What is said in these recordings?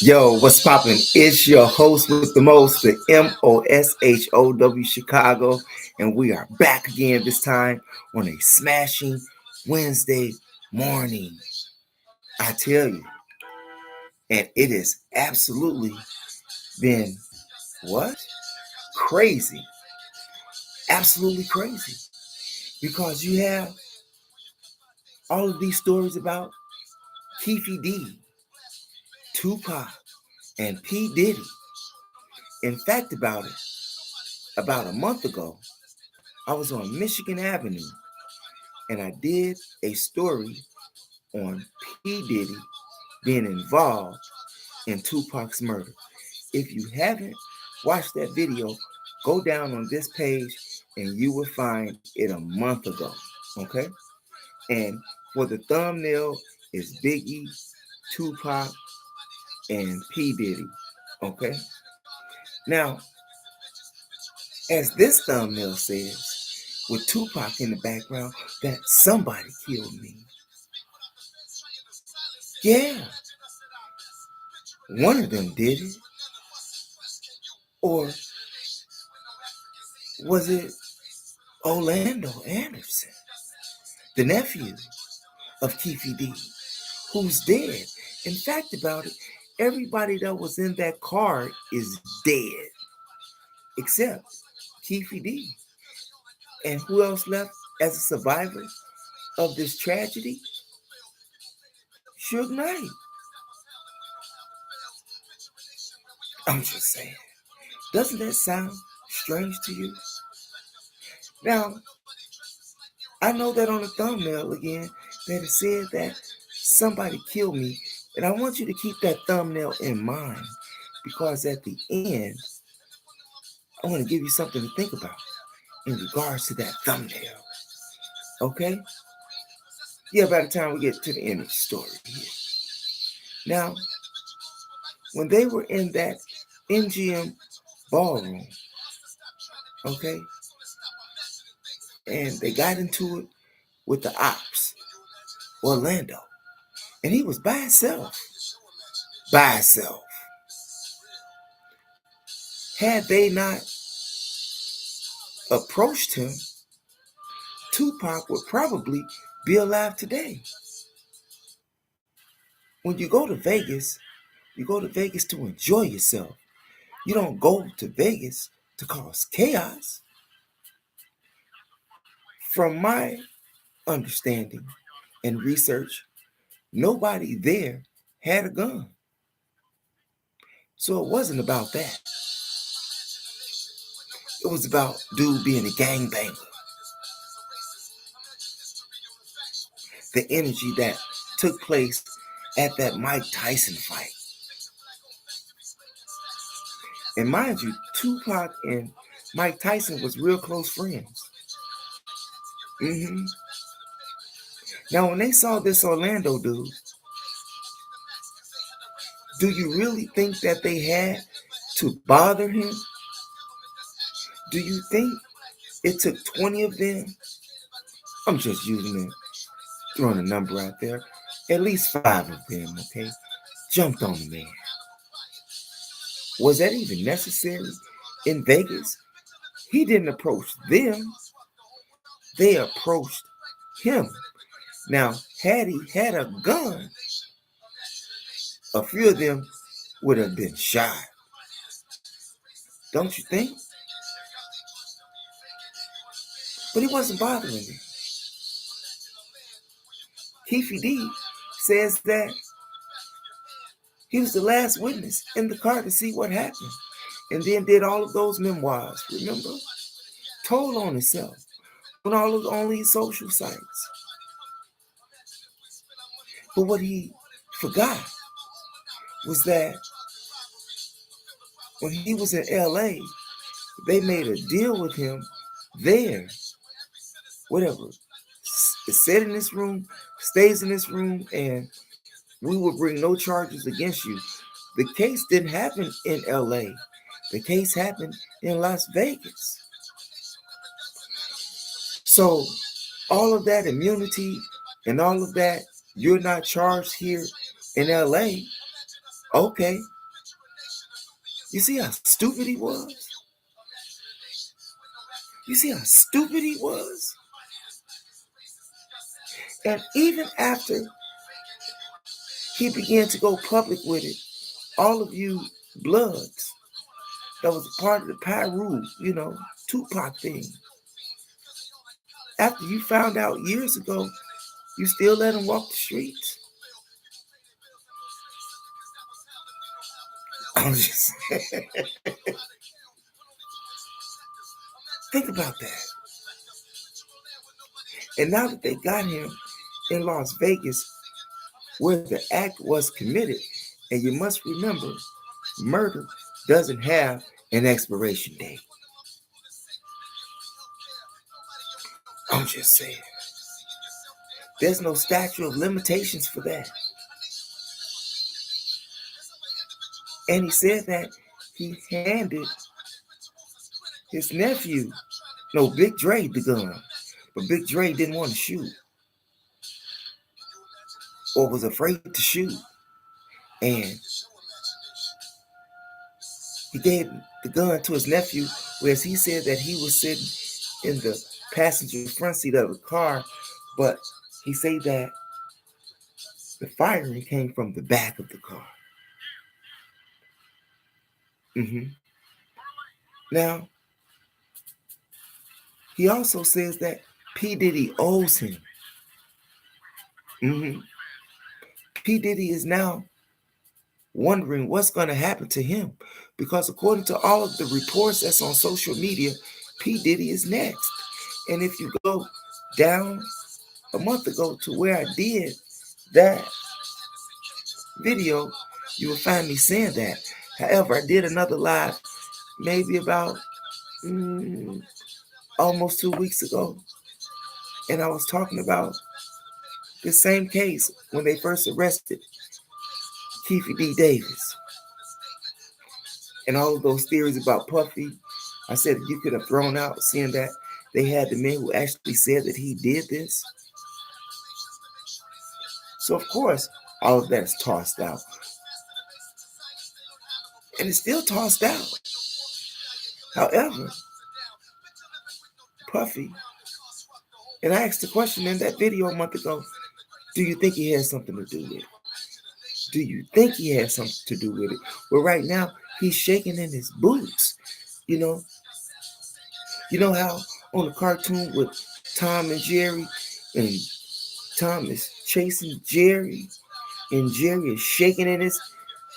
Yo, what's poppin'? It's your host with the most, the MOSHOW Chicago, and we are back again this time on a smashing Wednesday morning. I tell you, and it has absolutely been what? Crazy. Absolutely crazy. Because you have all of these stories about Keefe D, Tupac, and P. Diddy. In fact, about a month ago, I was on Michigan Avenue and I did a story on P. Diddy being involved in Tupac's murder. If you haven't watched that video, go down on this page and you will find it a month ago. Okay? And for the thumbnail is Biggie, Tupac, and P. Diddy. Okay? Now, as this thumbnail says, with Tupac in the background, that somebody killed me. Yeah, one of them did it. Or was it Orlando Anderson, the nephew of Keefe D, who's dead? In fact, about it, everybody that was in that car is dead except Keefe D. And who else left as a survivor of this tragedy? Suge Knight. I'm just saying. Doesn't that sound strange to you? Now, I know that on the thumbnail again that it said that somebody killed me, and I want you to keep that thumbnail in mind because at the end, I want to give you something to think about in regards to that thumbnail. Okay? Yeah, by the time we get to the end of the story here. Now, when they were in that MGM ballroom, okay, and they got into it with the ops, Orlando, and he was by himself. By himself. Had they not approached him, Tupac would probably be alive today. When you go to Vegas, you go to Vegas to enjoy yourself. You don't go to Vegas to cause chaos. From my understanding and research, nobody there had a gun. So it wasn't about that. It was about dude being a gangbanger. The energy that took place at that Mike Tyson fight. And mind you, Tupac and Mike Tyson was real close friends. Now, when they saw this Orlando dude, do you really think that they had to bother him? Do you think it took 20 of them? I'm just throwing a number out there. At least 5 of them, okay, jumped on the man. Was that even necessary in Vegas? He didn't approach them. They approached him. Now, had he had a gun, a few of them would have been shot. Don't you think? But he wasn't bothering them. Keefe D says that he was the last witness in the car to see what happened. And then did all of those memoirs, remember? Told on himself on all these social sites. But what he forgot was that when he was in LA, they made a deal with him there. Whatever. Sit in this room, stays in this room, and we will bring no charges against you. The case didn't happen in LA. The case happened in Las Vegas. So all of that immunity and all of that, you're not charged here in LA. Okay. You see how stupid he was? You see how stupid he was? And even after he began to go public with it, all of you bloods that was a part of the Pyru, Tupac thing. After you found out years ago, you still let him walk the streets? I'm just think about that. And now that they got him in Las Vegas, where the act was committed, and you must remember, murder doesn't have an expiration date. I'm just saying. There's no statute of limitations for that. And he said that he handed his nephew, no, Big Dre, the gun. But Big Dre didn't want to shoot or was afraid to shoot. And he gave the gun to his nephew, whereas he said that he was sitting in the passenger front seat of the car, but he said that the firing came from the back of the car. Now, he also says that P. Diddy owes him. P. Diddy is now wondering what's going to happen to him, because according to all of the reports that's on social media, P. Diddy is next. And if you go down a month ago to where I did that video, you will find me saying that. However, I did another live maybe about almost 2 weeks ago, and I was talking about the same case when they first arrested Keefe D. Davis. And all of those theories about Puffy, I said you could have thrown out, seeing that they had the men who actually said that he did this. So, of course, all of that is tossed out. And it's still tossed out. However, Puffy, and I asked the question in that video a month ago, do you think he has something to do with it? Do you think he has something to do with it? Well, right now, he's shaking in his boots. You know how on the cartoon with Tom and Jerry, and Tom is chasing Jerry, and Jerry is shaking in his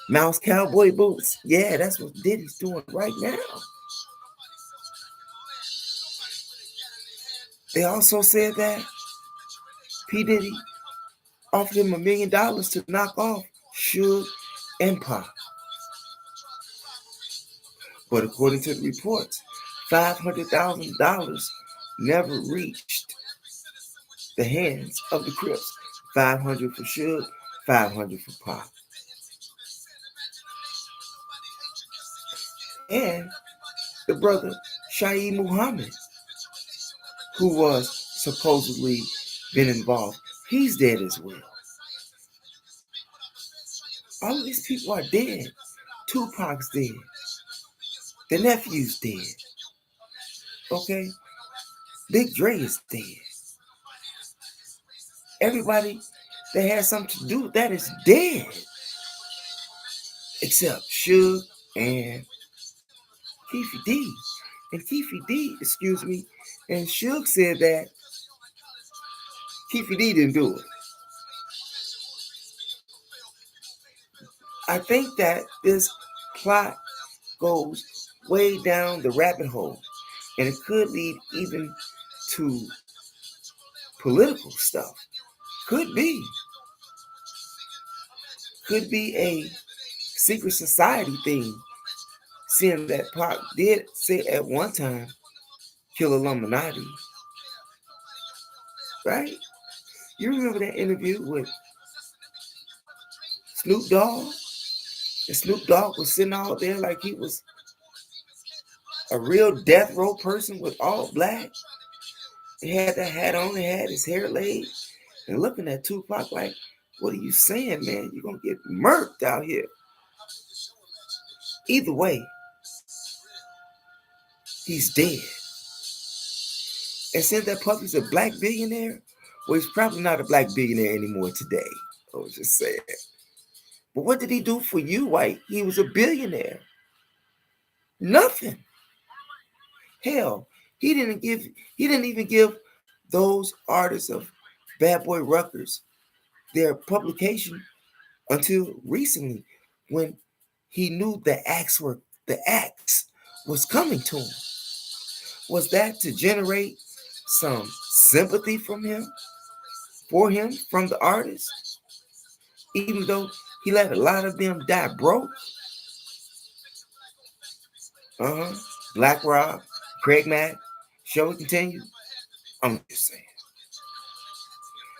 mouse cowboy boots? Yeah, that's what Diddy's doing right now. They also said that P. Diddy offered him $1 million to knock off Suge and Pac. But according to the reports, $500,000 never reached the hands of the Crips. $500 for Suge, $500 for Pac. And the brother Shaheed Muhammad, who was supposedly been involved, he's dead as well. All of these people are dead. Tupac's dead. The nephew's dead. Okay? Big Dre is dead. Everybody that has something to do with that is dead. Except Suge and Keefe D. And Keefe D, and Suge said that Keefe D didn't do it. I think that this plot goes way down the rabbit hole, and it could lead even to political stuff. Could be a secret society thing, seeing that Pac did say at one time kill Illuminati, right? You remember that interview with Snoop Dogg? And Snoop Dogg was sitting out there like he was a real death row person with all black. He had that hat on, he had his hair laid, and looking at Tupac like, what are you saying, man? You're going to get murked out here. Either way, he's dead. And since that puppy's a black billionaire, well, he's probably not a black billionaire anymore today. I was just saying. But what did he do for you, White? He was a billionaire. Nothing. Hell, he didn't even give those artists of Bad Boy Records their publication until recently, when he knew the axe was coming to him. Was that to generate some sympathy for him, from the artist, even though he let a lot of them die broke? Black Rob, Craig Mack, shall we continue? I'm just saying.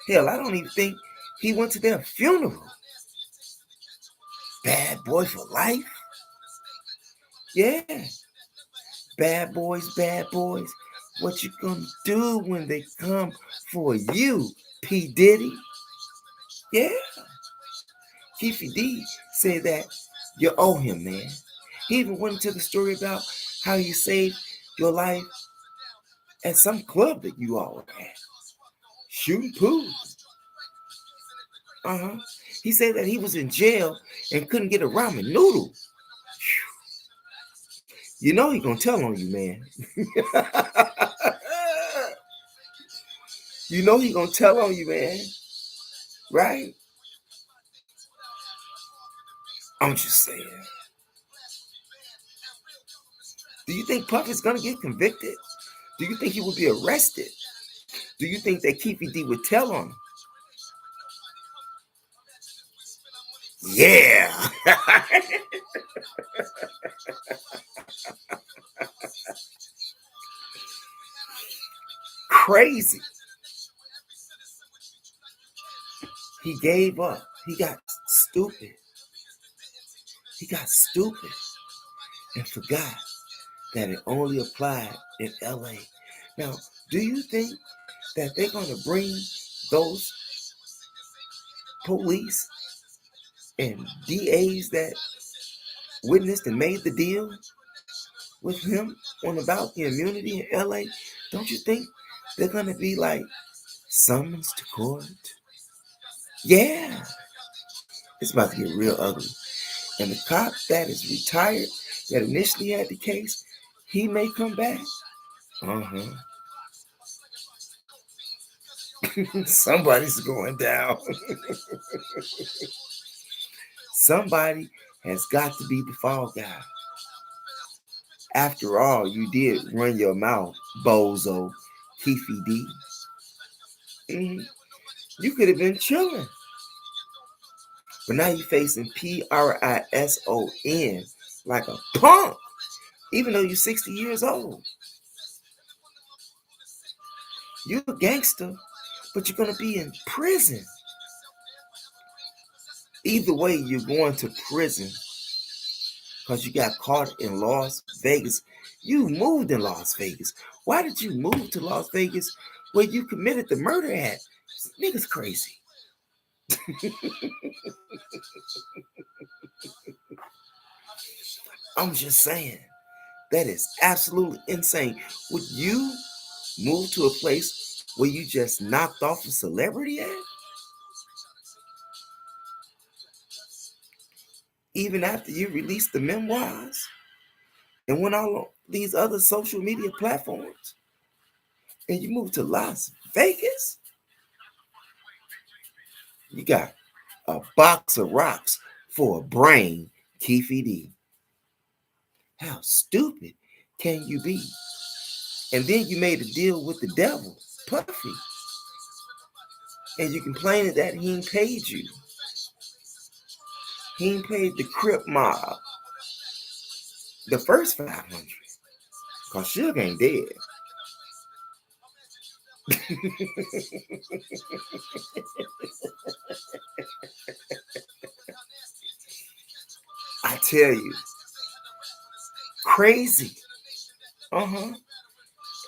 Hell, I don't even think he went to their funeral. Bad boy for life? Yeah. Bad boys. What you gonna do when they come for you, P. Diddy? Yeah. Keefe D said that you owe him, man. He even went into the story about how you saved your life at some club that you all were at. Shooting pool. He said that he was in jail and couldn't get a ramen noodle. You know he gonna tell on you, man. You know he gonna tell on you, man. Right? I'm just saying. Do you think Puff is gonna get convicted? Do you think he would be arrested? Do you think that Keefe D would tell on him? Yeah. Crazy. He gave up. He got stupid. And forgot that it only applied in LA. Now, do you think that they're going to bring those police and DAs that witnessed and made the deal with him on about the immunity in LA? Don't you think they're going to be like summons to court? Yeah. It's about to get real ugly. And the cop that is retired, that initially had the case, he may come back. Somebody's going down. Somebody has got to be the fall guy. After all, you did run your mouth, bozo, Keefe D. You could have been chilling. But now you're facing PRISON like a punk, even though you're 60 years old. You're a gangster, but you're going to be in prison. Either way, you're going to prison because you got caught in Las Vegas. You moved in Las Vegas. Why did you move to Las Vegas where you committed the murder at? Niggas crazy. I'm just saying, that is absolutely insane. Would you move to a place where you just knocked off a celebrity at? Even after you released the memoirs and went on these other social media platforms, and you moved to Las Vegas? You got a box of rocks for a brain, Keefe D. How stupid can you be? And then you made a deal with the devil, Puffy. And you complaining that he ain't paid you. He ain't paid the Crip mob the first 500. Because Suge ain't dead. I tell you. Crazy.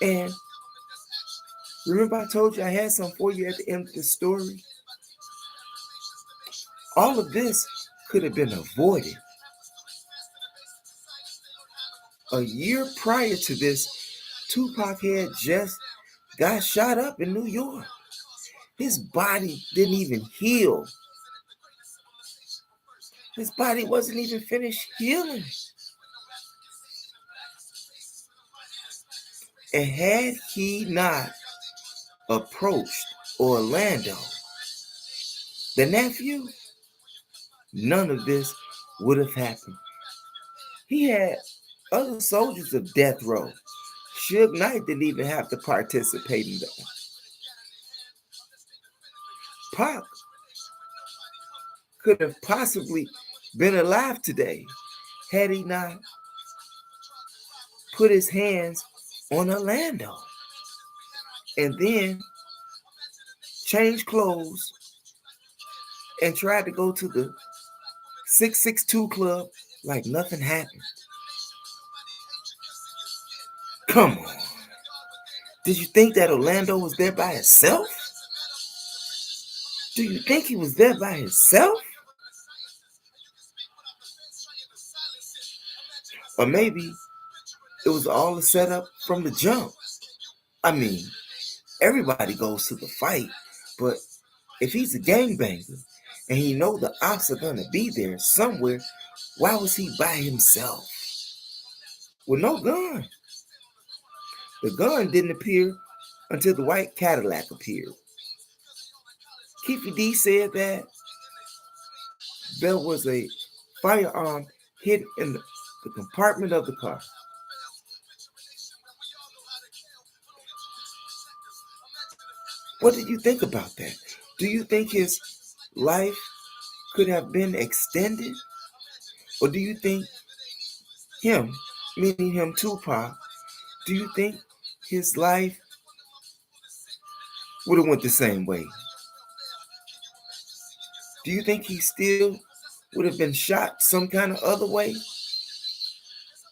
And remember I told you I had something for you at the end of the story? All of this could have been avoided A year prior to this, Tupac had just got shot up in New York. His body didn't even heal. His body wasn't even finished healing. And had he not approached Orlando, the nephew, none of this would have happened. He had other soldiers of death row. Suge Knight didn't even have to participate in that. Pac could have possibly been alive today had he not put his hands on Orlando and then changed clothes and tried to go to the 662 club like nothing happened. Come on. Did you think that Orlando was there by himself? Do you think he was there by himself? Or maybe it was all a setup from the jump. I mean, everybody goes to the fight, but if he's a gangbanger and he know the ops are gonna be there somewhere, why was he by himself with no gun? The gun didn't appear until the white Cadillac appeared. Keefe D said that there was a firearm hidden in the compartment of the car. What did you think about that? Do you think his life could have been extended? Or do you think him, meaning him Tupac, do you think his life would have went the same way? Do you think he still would have been shot some kind of other way?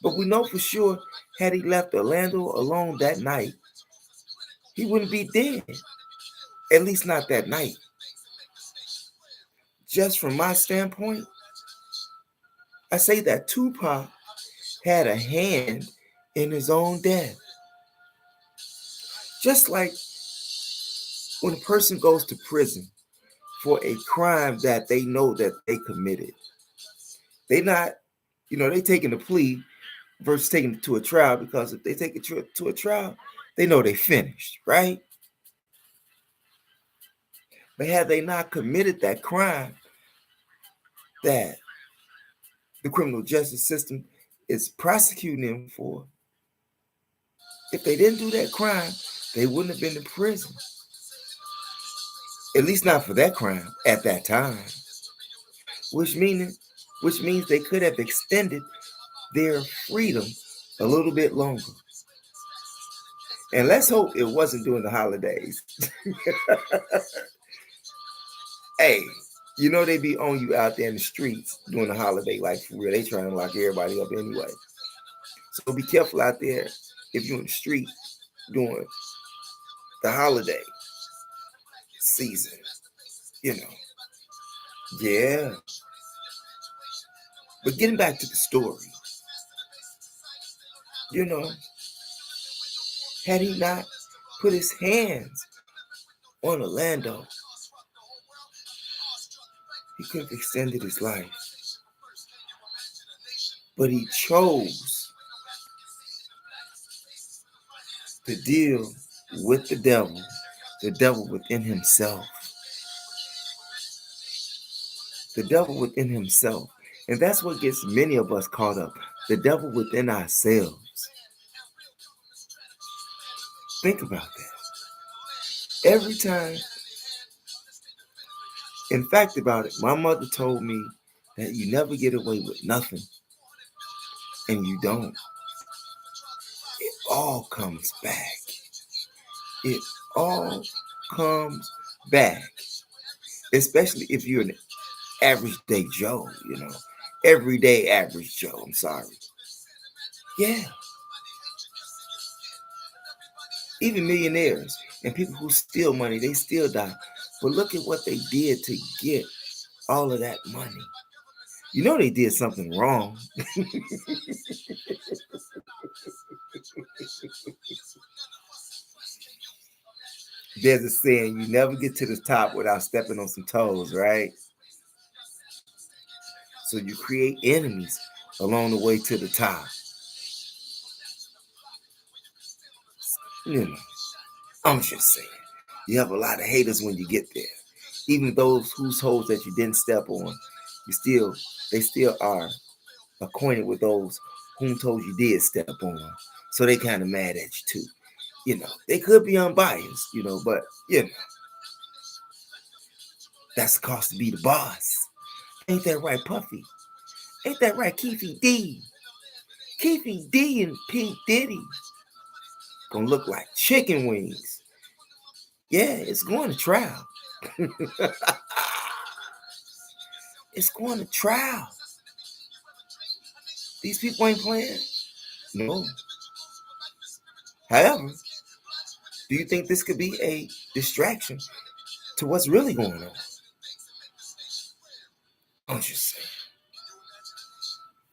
But we know for sure, had he left Orlando alone that night, he wouldn't be dead. At least not that night. Just from my standpoint, I say that Tupac had a hand in his own death. Just like when a person goes to prison for a crime that they know that they committed. They not, they taking a plea versus taking it to a trial, because if they take it to a trial, they know they finished, right? But had they not committed that crime that the criminal justice system is prosecuting them for, if they didn't do that crime, they wouldn't have been in prison. At least not for that crime at that time. Which means they could have extended their freedom a little bit longer. And let's hope it wasn't during the holidays. Hey, they be on you out there in the streets during the holiday, like for real. They trying to lock everybody up anyway. So be careful out there if you're in the street during the holiday season. Yeah. But getting back to the story, had he not put his hands on Orlando, he could have extended his life. But he chose to deal with the devil within himself. The devil within himself. And that's what gets many of us caught up. The devil within ourselves. Think about that. Every time. In fact about it, my mother told me that you never get away with nothing. And you don't. It all comes back. It all comes back. Especially if you're an average day Joe, everyday average Joe. I'm sorry. Yeah. Even millionaires and people who steal money, they still die. But look at what they did to get all of that money. They did something wrong. There's a saying, you never get to the top without stepping on some toes, right? So you create enemies along the way to the top. You know, I'm just saying. You have a lot of haters when you get there. Even those whose holes that you didn't step on, they still are acquainted with those whom told you did step on. So they kind of mad at you too. They could be unbiased, but that's the cost to be the boss. Ain't that right, Puffy? Ain't that right, Keefe D? Keefe D and P. Diddy gonna look like chicken wings. Yeah, it's going to trial. It's going to trial. These people ain't playing. No. However, do you think this could be a distraction to what's really going on? I'm just saying.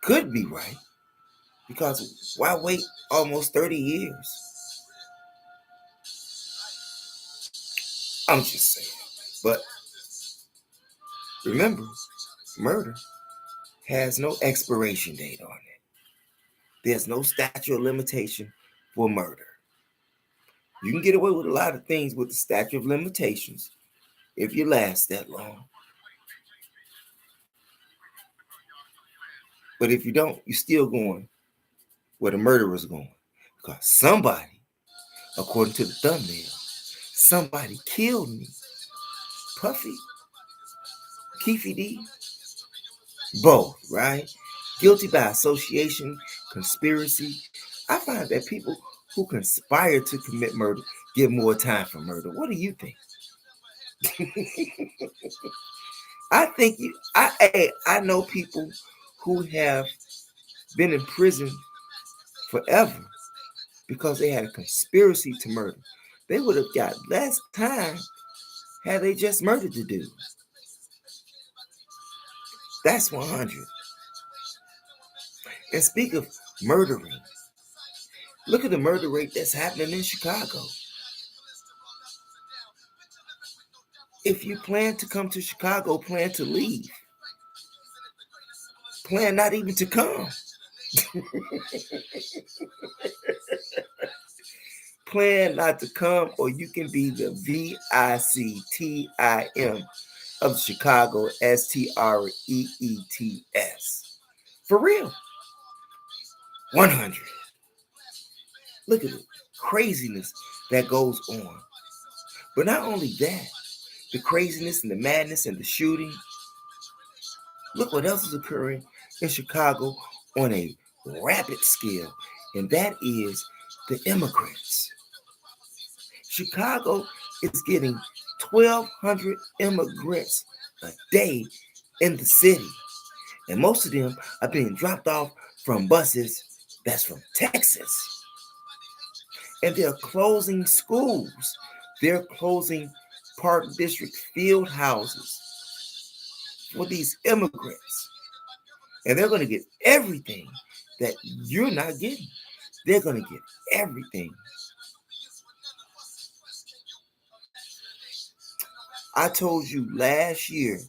Could be right. Because why wait almost 30 years? I'm just saying. But remember, murder has no expiration date on it. There's no statute of limitation for murder. You can get away with a lot of things with the statute of limitations if you last that long. But if you don't, you're still going where the murderer's going. Because somebody, according to the thumbnail, somebody killed me. Puffy, Keefe D, both, right? Guilty by association, conspiracy. I find that people who conspire to commit murder get more time for murder. What do you think? I know people who have been in prison forever because they had a conspiracy to murder. They would have got less time had they just murdered the dude. That's 100. And speak of murdering, look at the murder rate that's happening in Chicago. If you plan to come to Chicago, plan to leave. Plan not even to come. Plan not to come, or you can be the VICTIM of Chicago STREETS. For real. 100. Look at the craziness that goes on. But not only that, the craziness and the madness and the shooting. Look what else is occurring in Chicago on a rapid scale, and that is the immigrants. Chicago is getting 1,200 immigrants a day in the city, and most of them are being dropped off from buses that's from Texas. And they're closing schools. They're closing Park District field houses for these immigrants. And they're going to get everything that you're not getting. They're going to get everything. I told you last year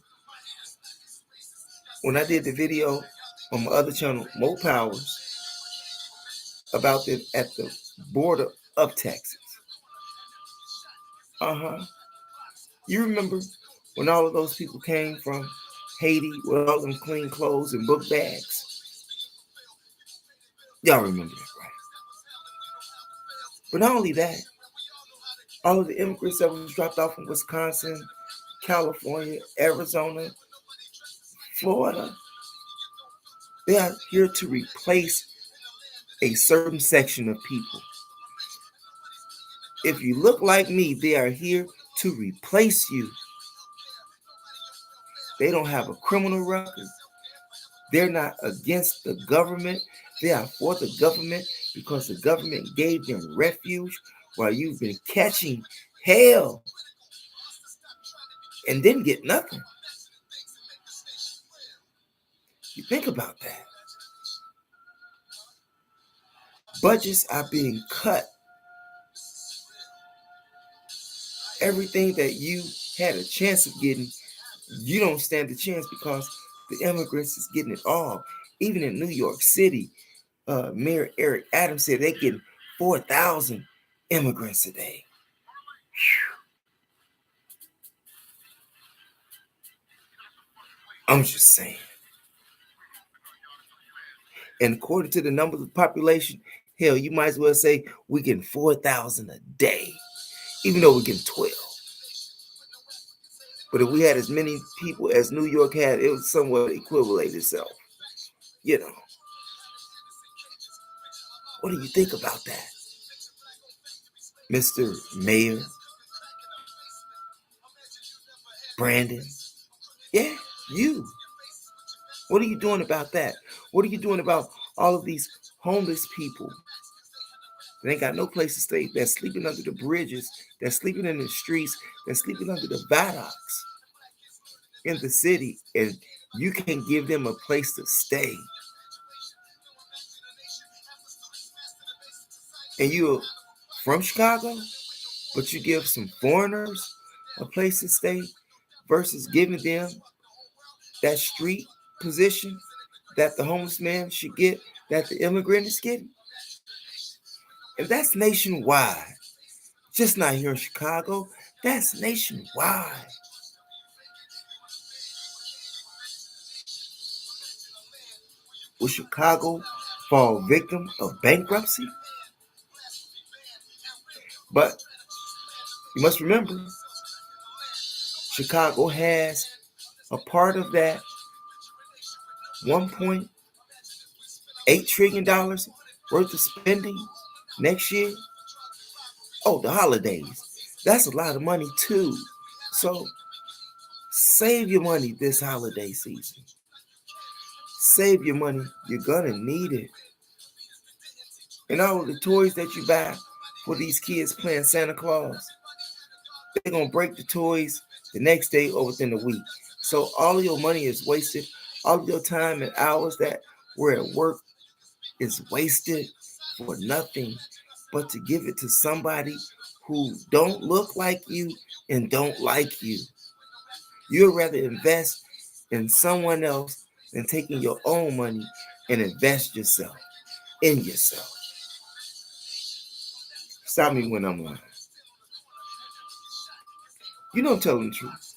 when I did the video on my other channel, Mo Powers, about them at the border of Texas. You remember when all of those people came from Haiti with all them clean clothes and book bags? Y'all remember that, right? But not only that, all of the immigrants that was dropped off from Wisconsin, California, Arizona, Florida, they are here to replace a certain section of people. If you look like me, they are here to replace you. They don't have a criminal record. They're not against the government. They are for the government because the government gave them refuge while you've been catching hell and didn't get nothing. You think about that. Budgets are being cut. Everything that you had a chance of getting, you don't stand a chance because the immigrants is getting it all. Even in New York City, Mayor Eric Adams said they're getting 4,000 immigrants a day. I'm just saying. And according to the numbers of the population, hell, you might as well say we're getting 4,000 a day, even though we're getting 12. But if we had as many people as New York had, it would somewhat equivalent itself. You know, what do you think about that, Mr. Mayor Brandon? Yeah, you. What are you doing about that? What are you doing about all of these homeless people? They ain't got no place to stay. They're sleeping under the bridges. They're sleeping in the streets. They're sleeping under the viaducts in the city. And you can give them a place to stay. And you're from Chicago, but you give some foreigners a place to stay versus giving them that street position that the homeless man should get, that the immigrant is getting. And that's nationwide. Just not here in Chicago. That's nationwide. Will Chicago fall victim of bankruptcy? But you must remember, Chicago has a part of that $1.8 trillion worth of spending next year. Oh, the holidays. That's a lot of money too. So save your money this holiday season. Save your money. You're going to need it. And all of the toys that you buy for these kids playing Santa Claus, they're going to break the toys the next day or within a week. So all of your money is wasted. All of your time and hours that were at work is wasted for nothing but to give it to somebody who don't look like you and don't like you. You'd rather invest in someone else than taking your own money and invest yourself in yourself. Stop me when I'm lying. You know I'm telling the truth.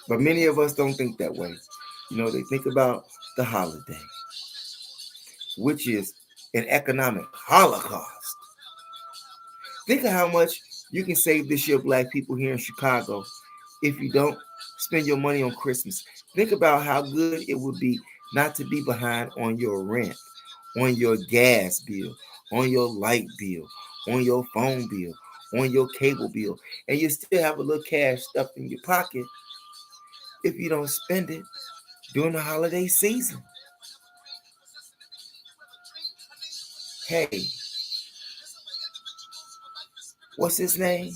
But many of us don't think that way. You know, they think about the holiday, which is an economic holocaust. Think of how much you can save this year, black people here in Chicago, if you don't spend your money on Christmas. Think about how good it would be not to be behind on your rent, on your gas bill, on your light bill, on your phone bill, on your cable bill, and you still have a little cash stuffed in your pocket if you don't spend it during the holiday season. Hey, what's his name?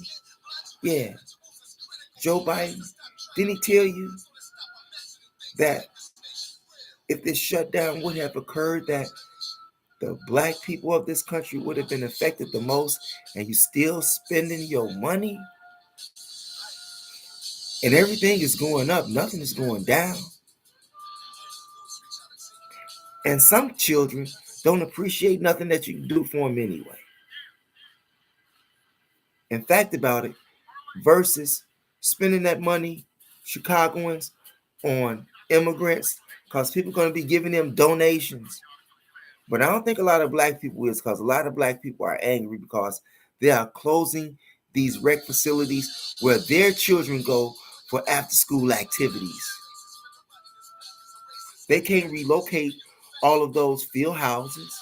Yeah, Joe Biden. Didn't he tell you that if this shutdown would have occurred, that the black people of this country would have been affected the most, and you still spending your money? And everything is going up, nothing is going down. And some children don't appreciate nothing that you do for them anyway. In fact about it, versus spending that money, Chicagoans, on immigrants, because people are going to be giving them donations. But I don't think a lot of black people is, because a lot of black people are angry because they are closing these rec facilities where their children go for after school activities. They can't relocate all of those field houses.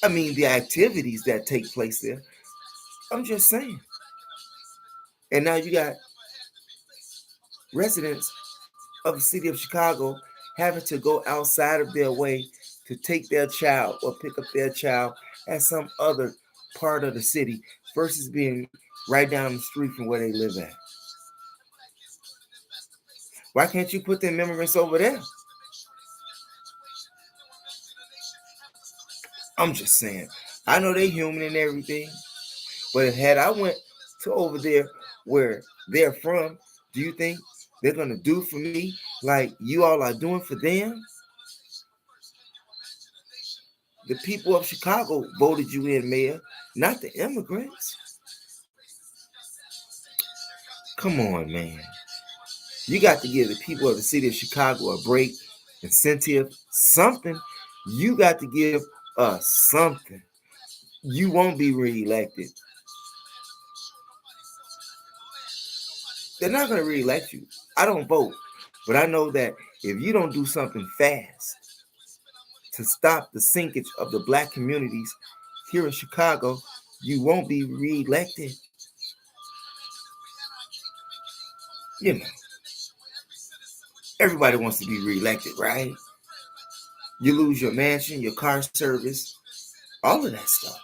I mean, the activities that take place there. I'm just saying. And now you got residents of the city of Chicago having to go outside of their way to take their child or pick up their child at some other part of the city versus being right down the street from where they live at. Why can't you put them immigrants over there? I'm just saying. I know they human and everything, But had I went to over there where they're from, do you think they're gonna do for me like you all are doing for them? The people of Chicago voted you in, Mayor, not the immigrants. Come on, man. You got to give the people of the city of Chicago a break, incentive, something. You got to give us something. You won't be reelected. They're not going to reelect you. I don't vote. But I know that if you don't do something fast to stop the sinkage of the black communities here in Chicago, you won't be reelected. You know, everybody wants to be reelected, right? You lose your mansion, your car service, all of that stuff.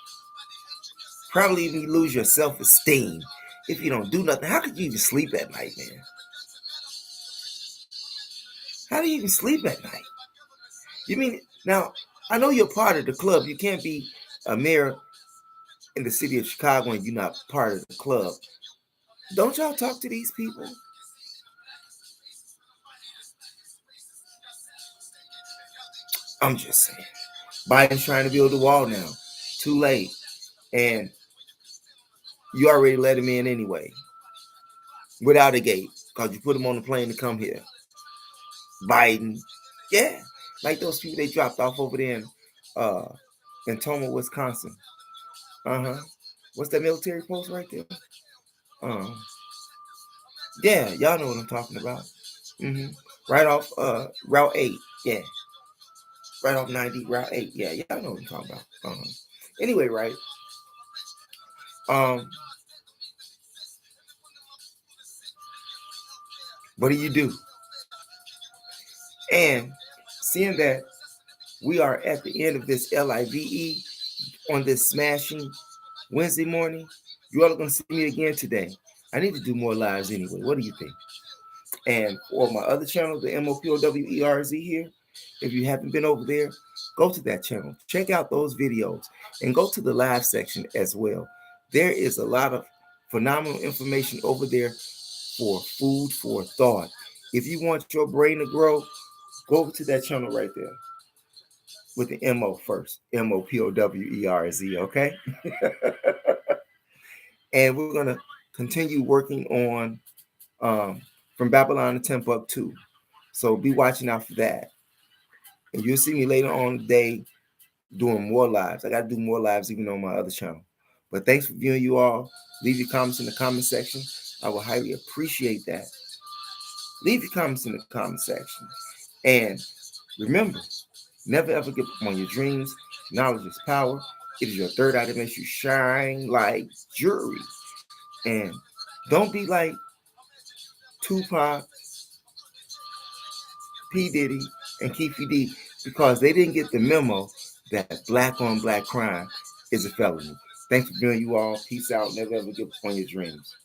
Probably even lose your self-esteem if you don't do nothing. How could you even sleep at night, man? How do you even sleep at night? You mean, now, I know you're part of the club. You can't be a mayor in the city of Chicago and you're not part of the club. Don't y'all talk to these people? I'm just saying. Biden's trying to build a wall now. Too late. And you already let him in anyway. Without a gate. Because you put him on the plane to come here. Biden. Yeah. Like those people they dropped off over there in Toma, Wisconsin. What's that military post right there? Yeah, y'all know what I'm talking about. Right off Route 8. Yeah. Right off 90, Route 8. Yeah, y'all know what I'm talking about. Anyway, right. What do? And seeing that we are at the end of this LIVE on this smashing Wednesday morning, you all are going to see me again today. I need to do more lives anyway. What do you think? And for my other channel, the MOPOWERZ here, if you haven't been over there, go to that channel. Check out those videos and go to the live section as well. There is a lot of phenomenal information over there for food for thought. If you want your brain to grow, go over to that channel right there with the MO first, MOPOWERZ, okay? And we're going to continue working on From Babylon to Timbuktu. So be watching out for that. And you'll see me later on today doing more lives. I got to do more lives even on my other channel. But thanks for viewing, you all. Leave your comments in the comment section. I will highly appreciate that. Leave your comments in the comment section. And remember, never ever give up on your dreams. Knowledge is power. It is your third eye that makes you shine like jewelry. And don't be like Tupac, P. Diddy, and Keefe because they didn't get the memo that black on black crime is a felony. Thanks for viewing, you all. Peace out. Never ever give up on your dreams.